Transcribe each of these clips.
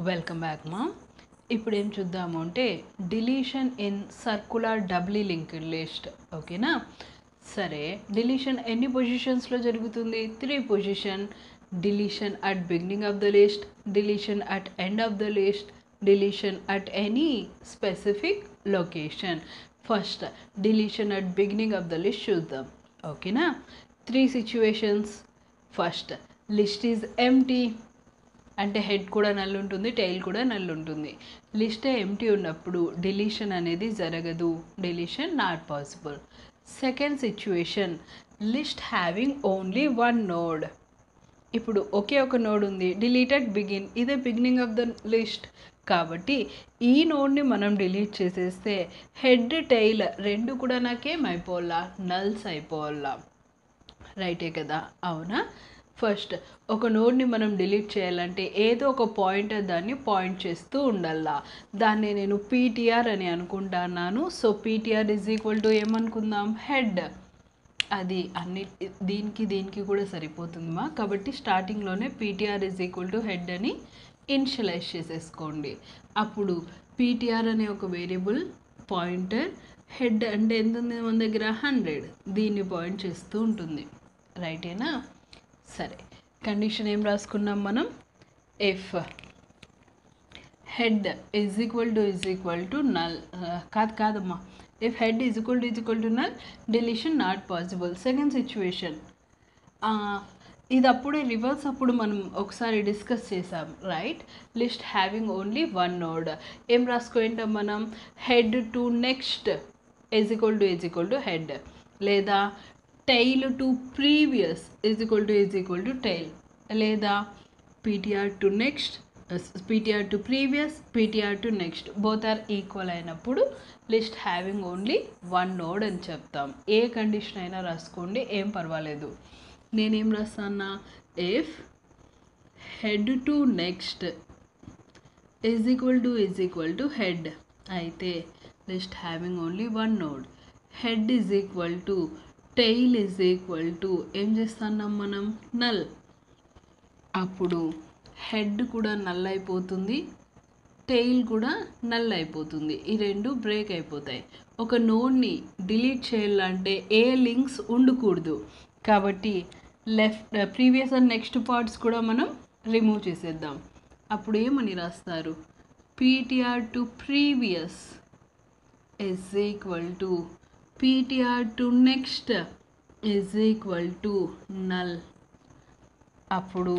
Welcome back మా. ఇప్పుడు ఏం చూద్దాము అంటే deletion in circular doubly linked list. ఓకేనా? సరే, డిలీషన్ ఎన్ని పొజిషన్స్లో జరుగుతుంది? 3 position. Deletion at beginning of the list, deletion at end of the list, deletion at any specific location. First deletion at beginning of the list చూద్దాం. ఓకేనా? 3 situations. First, list is empty అంటే head కూడా null ఉంటుంది, tile కూడా null ఉంటుంది. List empty ఉన్నప్పుడు deletion అనేది జరగదు, deletion not possible. Second situation, list having only 1 node. ఇప్పుడు ఒకే ఒక నోడ్ ఉంది, డిలీటెడ్ బిగిన్, ఇదే బిగినింగ్ ఆఫ్ ద లిస్ట్ కాబట్టి ఈ నోడ్ని మనం డిలీట్ చేసేస్తే హెడ్ టైల్ రెండు కూడా నాకేమైపోవాలా? నల్స్ అయిపోవాలా. రైటే కదా? అవునా? ఫస్ట్ ఒక నోడ్ని మనం డిలీట్ చేయాలంటే ఏదో ఒక పాయింటర్ దాన్ని పాయింట్ చేస్తూ ఉండాలా. దాన్ని నేను పీటీఆర్ అని అనుకుంటున్నాను. So PTR is equal to ఏమనుకుందాం? హెడ్. అది అన్ని దీనికి కూడా సరిపోతుందిమా. కాబట్టి స్టార్టింగ్లోనే PTR is equal to head అని ఇనిషియలైజ్ చేసేసుకోండి. అప్పుడు పీటీఆర్ అనే ఒక వేరియబుల్ పాయింటర్, హెడ్ అంటే ఎంత ఉంది మన దగ్గర? 100. దీన్ని పాయింట్ చేస్తూ ఉంటుంది. రైటేనా? సరే, కండిషన్ ఏం రాసుకున్నాం మనం? If head is equal to null, కాదమ్మా, if head is equal to null, deletion not possible. Second situation, ఇది అప్పుడే రివర్స్ అప్పుడు మనం ఒకసారి డిస్కస్ చేసాం. Right? List having only 1 node. ఏం రాసుకోంటాం మనం? Head to next is equal to head, లేదా tail to previous is equal to tail, లేదా PTR to next, PTR to previous, PTR to next both are equal అయినప్పుడు list having only 1 node అని చెప్తాం. ఏ condition అయినా రాసుకోండి, ఏం పర్వాలేదు. నేనేం రాస్తానా? If head to next is equal to head అయితే list having only 1 node. Head is equal to tail is equal to ఏం చేస్తున్నాం మనం? నల్. అప్పుడు హెడ్ కూడా నల్ అయిపోతుంది, టైల్ కూడా నల్ అయిపోతుంది. ఈ రెండు బ్రేక్ అయిపోతాయి. ఒక నోడ్ని డిలీట్ చేయాలంటే ఏ లింక్స్ ఉండకూడదు కాబట్టి ప్రీవియస్ అండ్ నెక్స్ట్ పార్ట్స్ కూడా మనం రిమూవ్ చేసేద్దాం. అప్పుడు ఏమని రాస్తారు? PTR to previous is equal to PTR to next is equal to null. అప్పుడు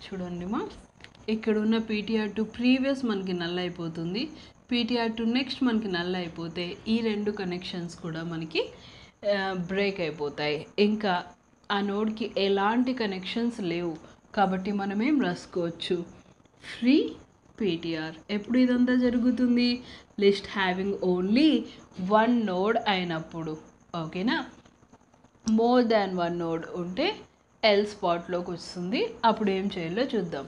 చూడండి మా, ఇక్కడ ఉన్న పీటీఆర్ టు ప్రీవియస్ మనకి నల్ అయిపోతుంది, పీటీఆర్ టు నెక్స్ట్ మనకి నల్ అయిపోతే ఈ రెండు కనెక్షన్స్ కూడా మనకి బ్రేక్ అయిపోతాయి. ఇంకా ఆ నోడ్కి ఎలాంటి కనెక్షన్స్ లేవు కాబట్టి మనం ఏం రాసుకోవచ్చు? Free PTR. ఎప్పుడు ఇదంతా జరుగుతుంది? లిస్ట్ హ్యావింగ్ ఓన్లీ 1 నోడ్ అయినప్పుడు. ఓకేనా? మోర్ దాన్ 1 నోడ్ ఉంటే ఎల్ స్పాట్లోకి వస్తుంది. అప్పుడు ఏం చేయాలో చూద్దాం.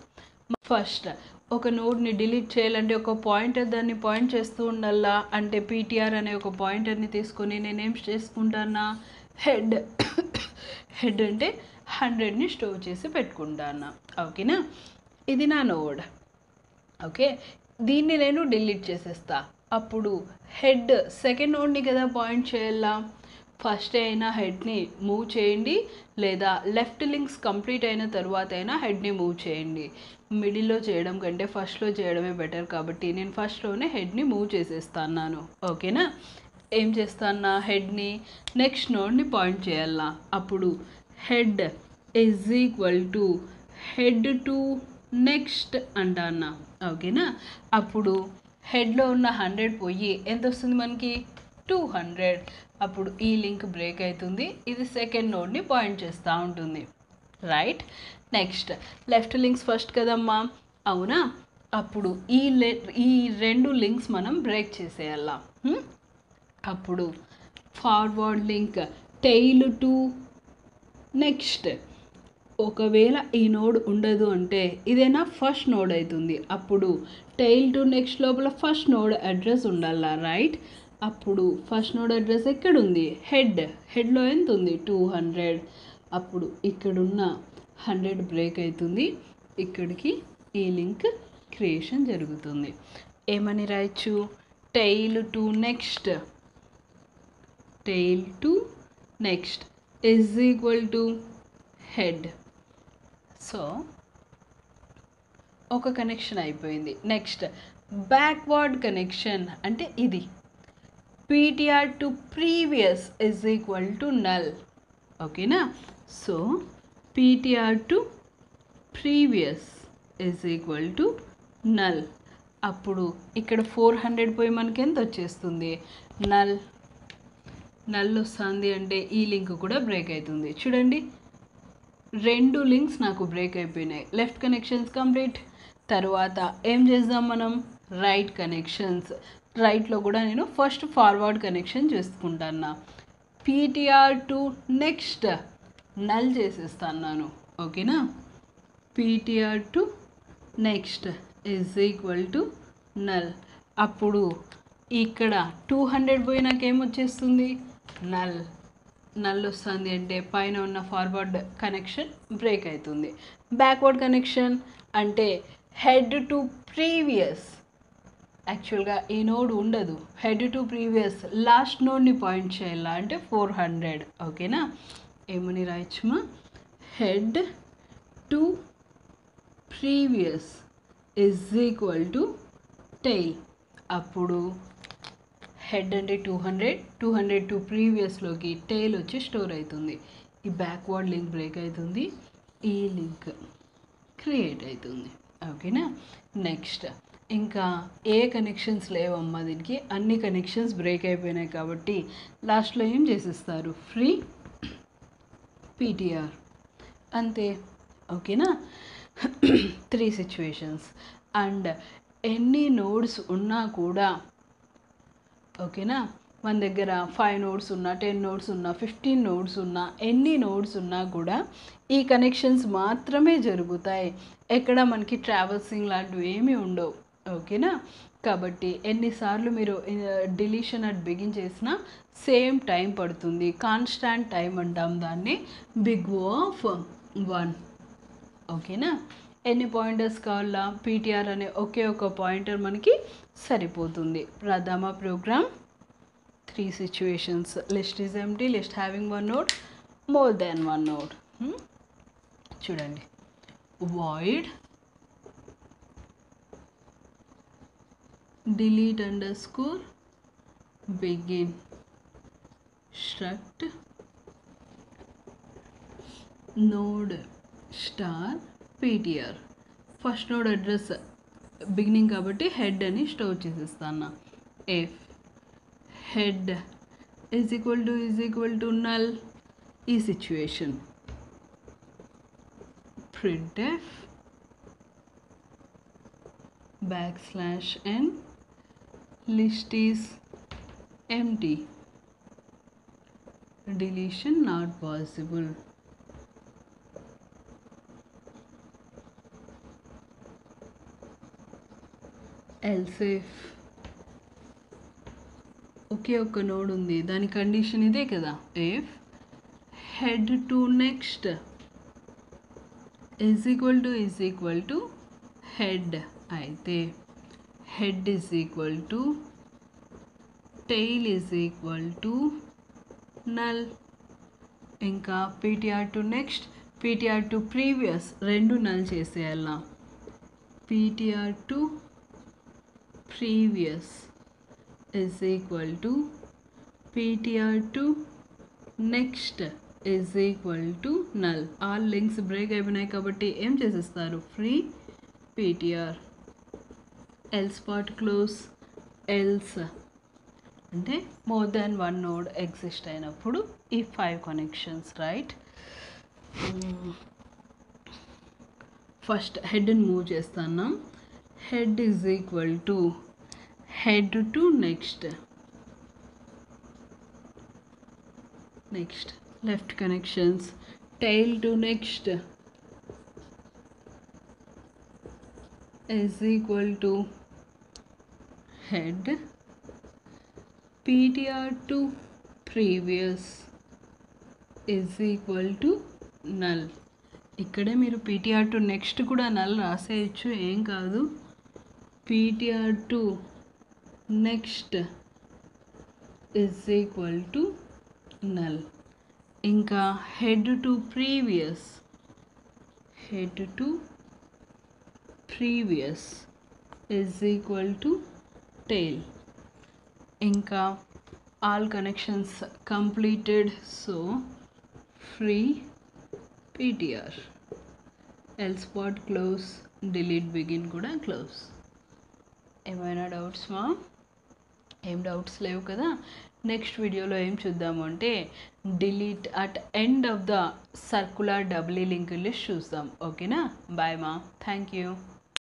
ఫస్ట్ ఒక నోడ్ని డిలీట్ చేయాలంటే ఒక పాయింటర్ దాన్ని పాయింట్ చేస్తూ ఉండాలా. అంటే పీటీఆర్ అనే ఒక పాయింటర్ని తీసుకొని నేనేం చేసుకుంటానా? హెడ్ హెడ్ అంటే 100ని స్టోర్ చేసి పెట్టుకుంటాను. ఓకేనా? ఇది నా నోడ్. ఓకే, దీన్ని నేను డిలీట్ చేసేస్తా. అప్పుడు హెడ్ సెకండ్ నోడ్ని కదా పాయింట్ చేయాలా. ఫస్ట్ అయినా హెడ్ని మూవ్ చేయండి, లేదా లెఫ్ట్ లింక్స్ కంప్లీట్ అయిన తర్వాత అయినా హెడ్ని మూవ్ చేయండి. మిడిల్లో చేయడం కంటే ఫస్ట్లో చేయడమే బెటర్ కాబట్టి నేను ఫస్ట్లోనే హెడ్ని మూవ్ చేసేస్తాను. ఓకేనా? ఏం చేస్తానా? హెడ్ని నెక్స్ట్ నోడ్ని పాయింట్ చేయాలా. అప్పుడు head is equal to head to next అంటానా. ఓకేనా? అప్పుడు హెడ్లో ఉన్న 100 పోయి ఎంత వస్తుంది మనకి? 200. అప్పుడు ఈ లింక్ బ్రేక్ అవుతుంది, ఇది సెకండ్ నోడ్ని పాయింట్ చేస్తూ ఉంటుంది. Right? Next left links first కదమ్మా, అవునా? అప్పుడు ఈ 2 లింక్స్ మనం బ్రేక్ చేసేయాలా. అప్పుడు forward link tail to next. ఒకవేళ ఈ నోడ్ ఉండదు అంటే ఇదేనా ఫస్ట్ నోడ్ అవుతుంది. అప్పుడు టైల్ టు నెక్స్ట్ లోపల ఫస్ట్ నోడ్ అడ్రస్ ఉండాలా. రైట్? అప్పుడు ఫస్ట్ నోడ్ అడ్రస్ ఎక్కడుంది? హెడ్లో ఎంత ఉంది? 200. అప్పుడు ఇక్కడున్న 100 బ్రేక్ అవుతుంది, ఇక్కడికి ఈ లింక్ క్రియేషన్ జరుగుతుంది. ఏమని రాయొచ్చు? Tail to next is equal to head. So ఒక కనెక్షన్ అయిపోయింది. నెక్స్ట్ బ్యాక్వర్డ్ కనెక్షన్ అంటే ఇది PTR to previous is equal to null. ఓకేనా? So PTR to previous is equal to null. అప్పుడు ఇక్కడ 400 పోయి మనకి ఎంత వచ్చేస్తుంది? నల్ వస్తుంది. అంటే ఈ లింక్ కూడా బ్రేక్ అవుతుంది. చూడండి, 2 లింక్స్ నాకు బ్రేక్ అయిపోయినాయి. Left connections complete. తర్వాత ఏం చేద్దాం మనం? Right connections. రైట్లో కూడా నేను ఫస్ట్ ఫార్వర్డ్ కనెక్షన్ చేసుకుంటాను. పీటీఆర్ టు నెక్స్ట్ నల్ చేసేస్తాను. ఓకేనా? PTR to next is equal to null. అప్పుడు ఇక్కడ 200 పోయి నాకేమొచ్చేస్తుంది? నల్ వస్తుంది. అంటే పైన ఉన్న ఫార్వర్డ్ కనెక్షన్ బ్రేక్ అవుతుంది. బ్యాక్వర్డ్ కనెక్షన్ అంటే హెడ్ టు ప్రీవియస్. యాక్చువల్గా ఈ నోడ్ ఉండదు. హెడ్ టు ప్రీవియస్ లాస్ట్ నోడ్ని పాయింట్ చేయాలా అంటే 400. ఓకేనా? ఏమని రాయొచ్చుమా? Head to previous is equal to tail. అప్పుడు హెడ్ అంటే 200 టు ప్రీవియస్లోకి టెయిల్ వచ్చి స్టోర్ అవుతుంది. ఈ బ్యాక్వర్డ్ లింక్ బ్రేక్ అవుతుంది. ఈ లింక్ క్రియేట్ అవుతుంది. ఓకేనా? నెక్స్ట్ ఇంకా ఏ కనెక్షన్స్ లేవమ్మా దీనికి. అన్ని కనెక్షన్స్ బ్రేక్ అయిపోయినాయి కాబట్టి లాస్ట్లో ఏం చేసేస్తారు? Free PTR. అంతే. ఓకేనా? 3 సిచ్యువేషన్స్. అండ్ ఎన్ని నోడ్స్ ఉన్నా కూడా, ఓకేనా, మన దగ్గర 5 నోడ్స్ ఉన్నా, 10 నోడ్స్ ఉన్నా, 15 నోడ్స్ ఉన్నా, ఎన్ని నోడ్స్ ఉన్నా కూడా ఈ కనెక్షన్స్ మాత్రమే జరుగుతాయి. ఎక్కడ మనకి ట్రావెల్సింగ్ లాంటివి ఏమీ ఉండవు. ఓకేనా? కాబట్టి ఎన్నిసార్లు మీరు డిలీషన్ అట్ బిగిన్ చేసినా సేమ్ టైం పడుతుంది. కాన్స్టాంట్ టైం అంటాం దాన్ని. Big O of 1. ఓకేనా? ఎన్ని పాయింటర్స్ కావాలా? పీటీఆర్ అనే ఒకే ఒక పాయింటర్ మనకి సరిపోతుంది. రాద్దామా programme? 3 situations. List is empty. List having 1 node, more than 1 node. చూడండి, void delete underscore begin struct node star ptr. First node address beginning కాబట్టి హెడ్ అని స్టోర్ చేసేస్తాను. if head is equal to null, ఈ situation printf \n list is empty, deletion not possible. else if ఒకే ఒక్క node ఉంది, దాని condition ఇదే కదా. If head to next is equal to head అయితే head is equal to tail is equal to null. ఇంకా PTR to next, PTR to previous రెండు null చేసేయాల. PTR to previous is equal to ptr to next is equal to null. all links break అయిపోయినాయి కాబట్టి ఏం చేసేస్తారు? Free ptr. else part close. else అంటే more than 1 node exist అయినప్పుడు ఈ 5 connections. Right? First హెడ్ని move చేస్తాను. Head is equal to head to next left connections. tail to next is equal to head. ptr to previous is equal to null. ఇక్కడే మీరు ptr to next కూడా null రాసేయచ్చు, ఏం కాదు. ptr to next is equal to null. ఇంకా head to previous is equal to tail. ఇంకా all connections completed, so free ptr, else what close, delete begin కూడా close. ఏమైనా doubts మా? ఏం doubts లేవు కదా. నెక్స్ట్ వీడియోలో ఏం చూద్దాము అంటే delete at end of the circular doubly link list చూద్దాం. ఓకేనా? బాయ్ మా, థ్యాంక్ యూ.